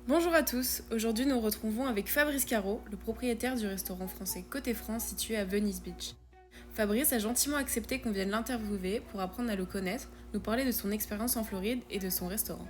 Bonjour à tous, aujourd'hui nous retrouvons avec Fabrice Caro, le propriétaire du restaurant français Côté France situé à Venice Beach. Fabrice a gentiment accepté qu'on vienne l'interviewer pour apprendre à le connaître, nous parler de son expérience en Floride et de son restaurant.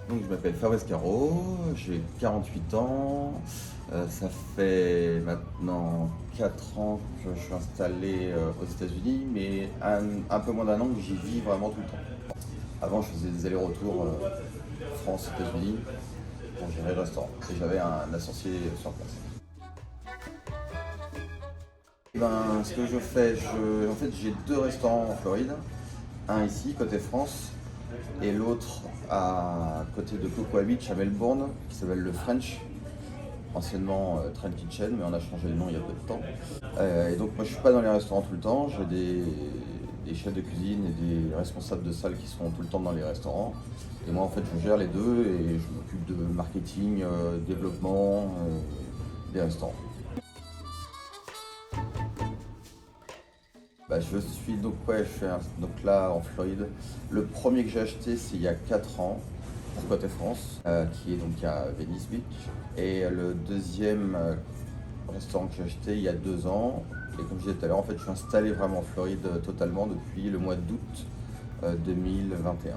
Donc, je m'appelle Fabrice Caro, j'ai 48 ans. Ça fait maintenant 4 ans que je suis installé aux États-Unis, mais un peu moins d'1 an que j'y vis vraiment tout le temps. Avant, je faisais des allers-retours France-États-Unis pour gérer le restaurant. Et j'avais un associé sur place. Et ben, ce que je fais, en fait, j'ai 2 restaurants en Floride. Un ici, côté France, et l'autre à côté de Cocoa Beach à Melbourne, qui s'appelle le French, anciennement Train Kitchen, mais on a changé le nom il y a peu de temps. Et donc moi je suis pas dans les restaurants tout le temps, j'ai des chefs de cuisine et des responsables de salle qui sont tout le temps dans les restaurants. Et moi en fait je gère les deux et je m'occupe de marketing, développement des restaurants. Je suis donc ouais, donc là en Floride. Le premier que j'ai acheté c'est il y a 4 ans pour Côté France, qui est donc à Venice Beach. Et le deuxième restaurant que j'ai acheté il y a 2 ans. Et comme je disais tout à l'heure, en fait je suis installé vraiment en Floride totalement depuis le mois d'août 2021.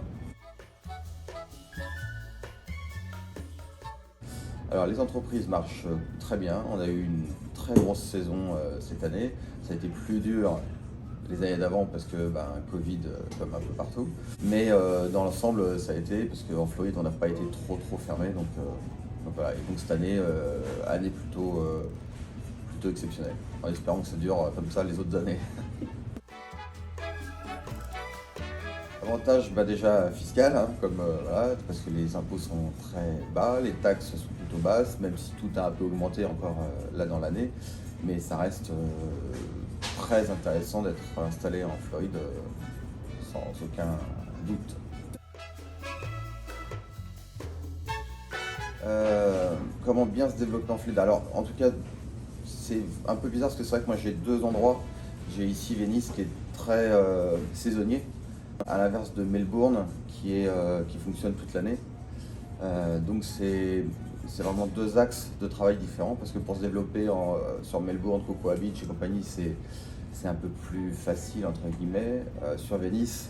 Alors les entreprises marchent très bien. On a eu une très grosse saison cette année. Ça a été plus dur les années d'avant parce que Covid comme un peu partout. Mais dans l'ensemble ça a été parce qu'en Floride on n'a pas été trop fermé. Donc voilà. Et donc cette année, année plutôt exceptionnelle. En espérant que ça dure comme ça les autres années. Avantage déjà fiscal, hein, comme voilà, parce que les impôts sont très bas, les taxes sont plutôt basses, même si tout a un peu augmenté encore là dans l'année, mais ça reste très intéressant d'être installé en Floride sans aucun doute. Comment bien se développer en Floride? Alors en tout cas c'est un peu bizarre parce que c'est vrai que moi j'ai 2 endroits. J'ai ici Venise qui est très saisonnier, à l'inverse de Melbourne qui fonctionne toute l'année. Donc c'est vraiment 2 axes de travail différents parce que pour se développer sur Melbourne, Cocoa Beach et compagnie, c'est un peu plus facile entre guillemets. Sur Venise,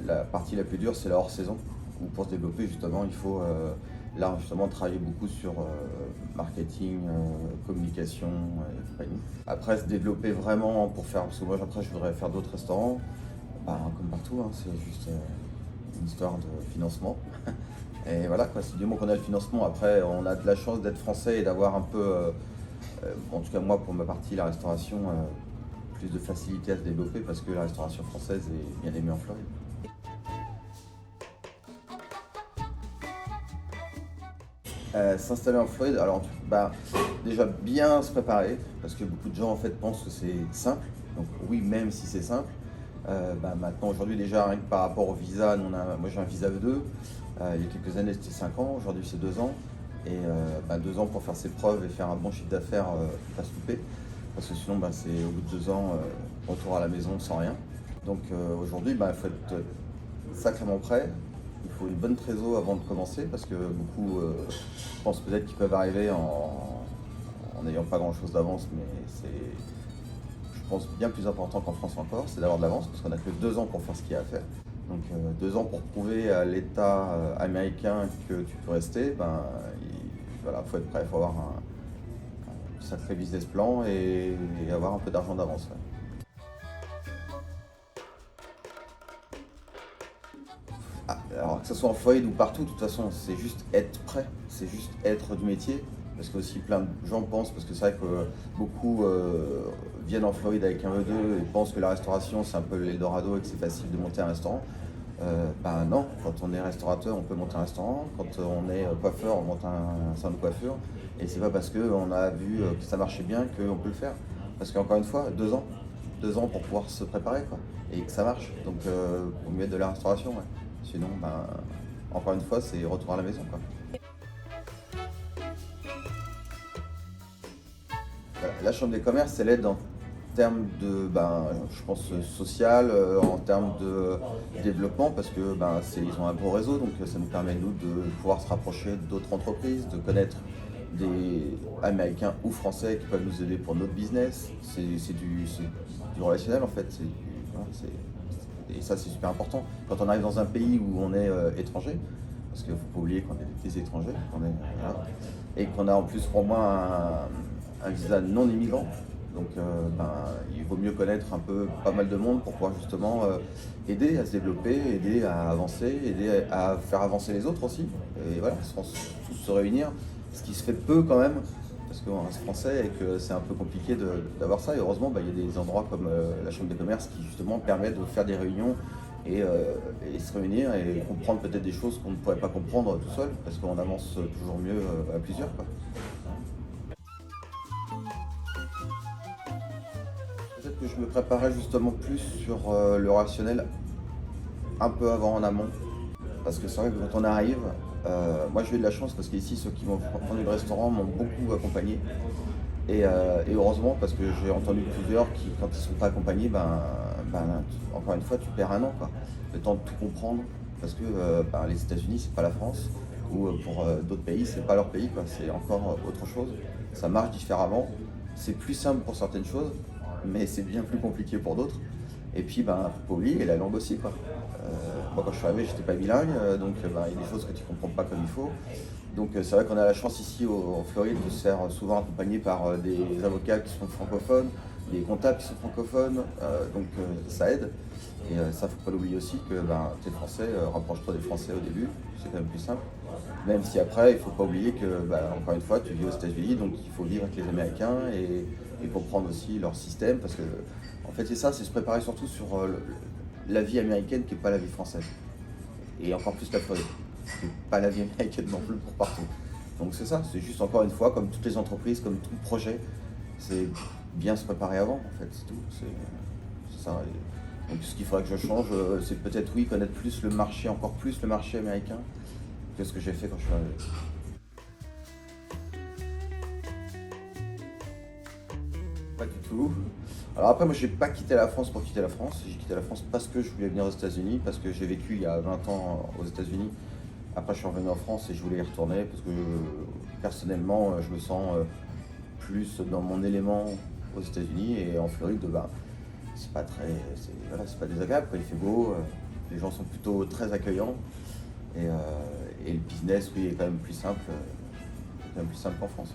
la partie la plus dure c'est la hors saison où pour se développer justement il faut là justement travailler beaucoup sur marketing, communication et compagnie. Après se développer vraiment pour faire, parce que moi après je voudrais faire d'autres restaurants, comme partout, hein, c'est juste une histoire de financement. Et voilà quoi, c'est du moment qu'on a le financement, après on a de la chance d'être français et d'avoir un peu, en tout cas moi pour ma partie la restauration, plus de facilité à se développer parce que la restauration française est bien aimée en Floride. S'installer en Floride, alors déjà bien se préparer, parce que beaucoup de gens en fait pensent que c'est simple. Donc oui, même si c'est simple, maintenant aujourd'hui déjà rien que par rapport au visa, moi j'ai un visa E2, il y a quelques années c'était 5 ans, aujourd'hui c'est 2 ans. Et 2 ans pour faire ses preuves et faire un bon chiffre d'affaires, pas se louper, parce que sinon c'est au bout de 2 ans, retour à la maison sans rien. Donc aujourd'hui il faut être sacrément prêt. Il faut une bonne trésor avant de commencer parce que beaucoup pensent peut-être qu'ils peuvent arriver en n'ayant pas grand-chose d'avance, mais c'est, je pense, bien plus important qu'en France encore, c'est d'avoir de l'avance parce qu'on n'a que 2 ans pour faire ce qu'il y a à faire. Donc 2 ans pour prouver à l'État américain que tu peux rester, voilà, faut être prêt, il faut avoir un sacré business plan et avoir un peu d'argent d'avance. Ouais. Alors que ce soit en Floride ou partout, de toute façon, c'est juste être prêt, c'est juste être du métier. Parce que aussi plein de gens pensent, parce que c'est vrai que beaucoup viennent en Floride avec un E2 et pensent que la restauration c'est un peu l'Eldorado et que c'est facile de monter un restaurant. Non, quand on est restaurateur, on peut monter un restaurant. Quand on est coiffeur, on monte un salon de coiffure. Et c'est pas parce qu'on a vu que ça marchait bien qu'on peut le faire. Parce qu'encore une fois, 2 ans. 2 ans pour pouvoir se préparer, quoi. Et que ça marche. Donc, pour mieux de la restauration, ouais. Sinon, ben, encore une fois, c'est retour à la maison, quoi. Voilà. La Chambre des commerces, elle aide en termes de, ben, je pense, social, en termes de développement, parce que ben, ils ont un gros réseau, donc ça nous permet, nous, de pouvoir se rapprocher d'autres entreprises, de connaître des Américains ou Français qui peuvent nous aider pour notre business. C'est du relationnel, en fait. Voilà, et ça, c'est super important. Quand on arrive dans un pays où on est étranger, parce qu'il ne faut pas oublier qu'on est des étrangers, voilà, et qu'on a en plus pour moi un visa non immigrant. Donc ben, il vaut mieux connaître un peu pas mal de monde pour pouvoir justement aider à se développer, aider à avancer, aider à faire avancer les autres aussi. Et voilà, tous se réunir, ce qui se fait peu quand même, parce qu'on reste français et que c'est un peu compliqué d'avoir ça. Et heureusement, ben, il y a des endroits comme la Chambre des commerces qui justement permettent de faire des réunions et se réunir et comprendre peut-être des choses qu'on ne pourrait pas comprendre tout seul, parce qu'on avance toujours mieux à plusieurs, quoi. Peut-être que je me préparais justement plus sur le rationnel un peu avant en amont. Parce que c'est vrai que quand on arrive, moi j'ai eu de la chance parce qu'ici ceux qui m'ont vendu le restaurant m'ont beaucoup accompagné. Et heureusement parce que j'ai entendu plusieurs qui quand ils ne sont pas accompagnés, encore une fois tu perds un an, quoi. Le temps de tout comprendre. Parce que les États-Unis c'est pas la France. Ou pour d'autres pays c'est pas leur pays, quoi. C'est encore autre chose. Ça marche différemment. C'est plus simple pour certaines choses, mais c'est bien plus compliqué pour d'autres. Et puis, faut pas oublier la langue aussi, quoi. Moi, quand je suis arrivé, j'étais pas bilingue, donc il y a des choses que tu comprends pas comme il faut. Donc, c'est vrai qu'on a la chance ici en Floride de se faire souvent accompagner par des avocats qui sont francophones, des comptables qui sont francophones, donc ça aide. Et ça, faut pas l'oublier aussi que t'es français, rapproche-toi des Français au début, c'est quand même plus simple. Même si après, il faut pas oublier que, encore une fois, tu vis aux États-Unis, donc il faut vivre avec les Américains et comprendre aussi leur système, parce que en fait c'est ça, c'est se préparer surtout sur la vie américaine qui n'est pas la vie française. Et encore plus la Floride, qui n'est pas la vie américaine non plus pour partout. Donc c'est ça, c'est juste encore une fois, comme toutes les entreprises, comme tout projet, c'est bien se préparer avant, en fait, c'est tout. C'est ça. Et donc ce qu'il faudrait que je change, c'est peut-être oui, connaître plus le marché, encore plus le marché américain, que ce que j'ai fait quand je suis arrivé. Pas du tout. Alors après, moi, j'ai pas quitté la France pour quitter la France. J'ai quitté la France parce que je voulais venir aux États-Unis, parce que j'ai vécu il y a 20 ans aux États-Unis. Après, je suis revenu en France et je voulais y retourner parce que personnellement, je me sens plus dans mon élément aux États-Unis et en Floride, c'est pas très, voilà, c'est pas désagréable, quoi. Il fait beau, les gens sont plutôt très accueillants et le business, oui, est quand même plus simple qu'en France.